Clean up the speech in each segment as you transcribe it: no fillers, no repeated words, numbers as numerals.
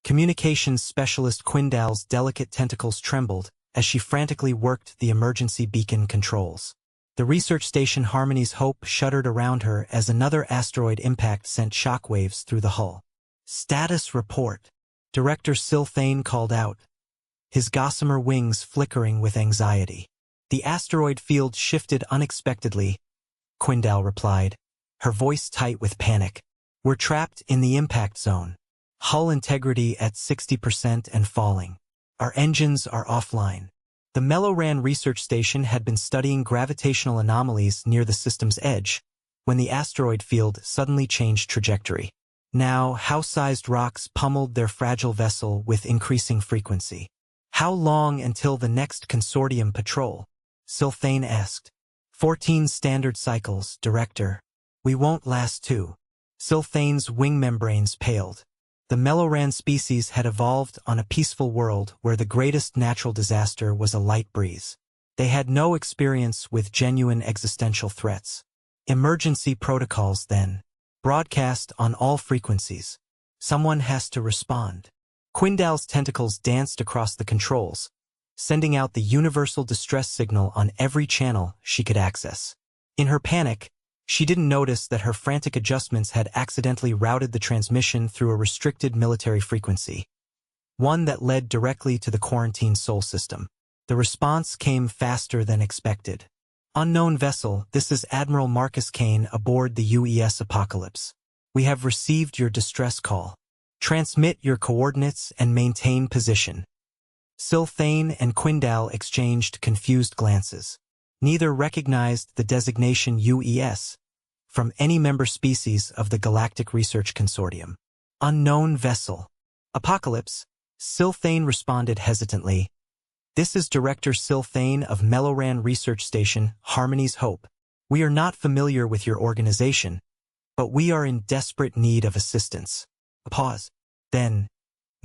Communications specialist Quindal's delicate tentacles trembled as she frantically worked the emergency beacon controls. The research station Harmony's Hope shuddered around her as another asteroid impact sent shockwaves through the hull. Status report. Director Sylphane called out, his gossamer wings flickering with anxiety. The asteroid field shifted unexpectedly, Quindal replied, her voice tight with panic. We're trapped in the impact zone. Hull integrity at 60% and falling. Our engines are offline. The Melloran research station had been studying gravitational anomalies near the system's edge when the asteroid field suddenly changed trajectory. Now, house-sized rocks pummeled their fragile vessel with increasing frequency. How long until the next consortium patrol? Sylphane asked. 14 standard cycles, Director. We won't last 2. Sylphane's wing membranes paled. The Melloran species had evolved on a peaceful world where the greatest natural disaster was a light breeze. They had no experience with genuine existential threats. Emergency protocols, then. Broadcast on all frequencies. Someone has to respond. Quindal's tentacles danced across the controls, sending out the universal distress signal on every channel she could access. In her panic, she didn't notice that her frantic adjustments had accidentally routed the transmission through a restricted military frequency, one that led directly to the quarantined Sol system. The response came faster than expected. Unknown vessel, this is Admiral Marcus Kane aboard the UES Apocalypse. We have received your distress call. Transmit your coordinates and maintain position. Sylphane and Quindal exchanged confused glances. Neither recognized the designation UES from any member species of the Galactic Research Consortium. Unknown vessel. Apocalypse, Sylphane responded hesitantly. This is Director Sylphane of Melloran Research Station, Harmony's Hope. We are not familiar with your organization, but we are in desperate need of assistance. A pause. Then,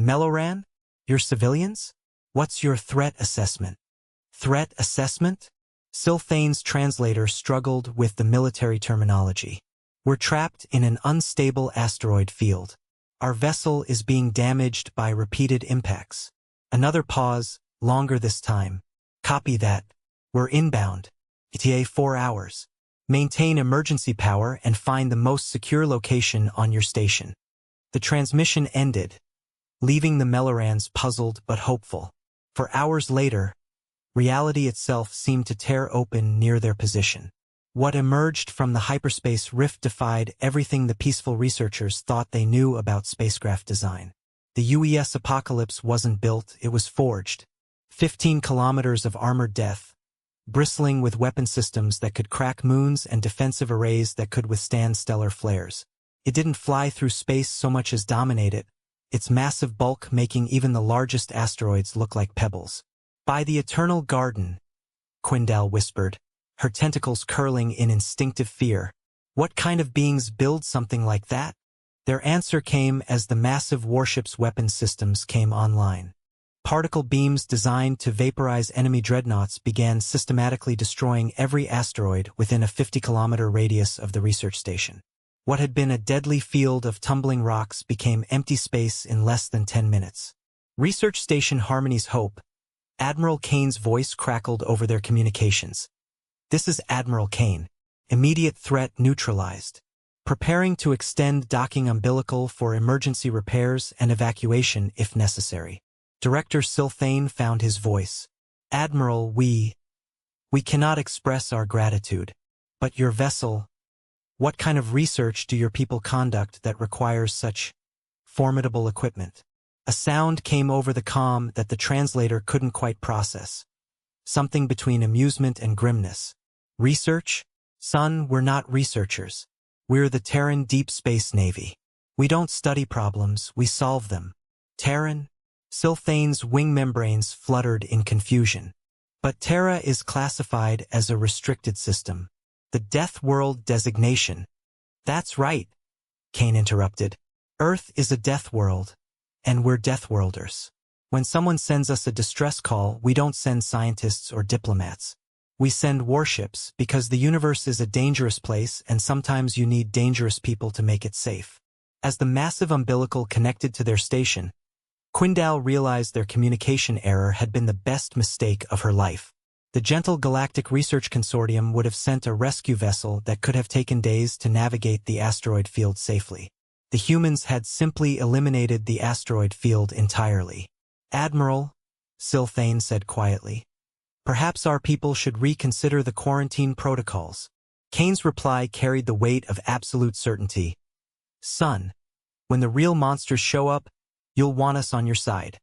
Melloran? Your civilians? What's your threat assessment? Threat assessment? Sylphane's translator struggled with the military terminology. We're trapped in an unstable asteroid field. Our vessel is being damaged by repeated impacts. Another pause, longer this time. Copy that. We're inbound. ETA 4 hours. Maintain emergency power and find the most secure location on your station. The transmission ended, leaving the Mellorans puzzled but hopeful. For hours later, reality itself seemed to tear open near their position. What emerged from the hyperspace rift defied everything the peaceful researchers thought they knew about spacecraft design. The UES Apocalypse wasn't built, it was forged. 15 kilometers of armored death, bristling with weapon systems that could crack moons and defensive arrays that could withstand stellar flares. It didn't fly through space so much as dominate it, its massive bulk making even the largest asteroids look like pebbles. By the Eternal Garden, Quindal whispered, her tentacles curling in instinctive fear. What kind of beings build something like that? Their answer came as the massive warship's weapon systems came online. Particle beams designed to vaporize enemy dreadnoughts began systematically destroying every asteroid within a 50-kilometer radius of the research station. What had been a deadly field of tumbling rocks became empty space in less than 10 minutes. Research Station Harmony's Hope. Admiral Kane's voice crackled over their communications. This is Admiral Kane. Immediate threat neutralized. Preparing to extend docking umbilical for emergency repairs and evacuation if necessary. Director Sylphane found his voice. Admiral, we cannot express our gratitude. But your vessel, what kind of research do your people conduct that requires such formidable equipment? A sound came over the comm that the translator couldn't quite process. Something between amusement and grimness. Research? Son, we're not researchers. We're the Terran Deep Space Navy. We don't study problems, we solve them. Terran? Sylphane's wing membranes fluttered in confusion. But Terra is classified as a restricted system. The Death World designation. That's right, Kane interrupted. Earth is a death world. And we're Deathworlders. When someone sends us a distress call, we don't send scientists or diplomats. We send warships because the universe is a dangerous place and sometimes you need dangerous people to make it safe. As the massive umbilical connected to their station, Quindal realized their communication error had been the best mistake of her life. The Gentle Galactic Research Consortium would have sent a rescue vessel that could have taken days to navigate the asteroid field safely. The humans had simply eliminated the asteroid field entirely. "Admiral," Sylphane said quietly, "perhaps our people should reconsider the quarantine protocols." Kane's reply carried the weight of absolute certainty. "Son, when the real monsters show up, you'll want us on your side."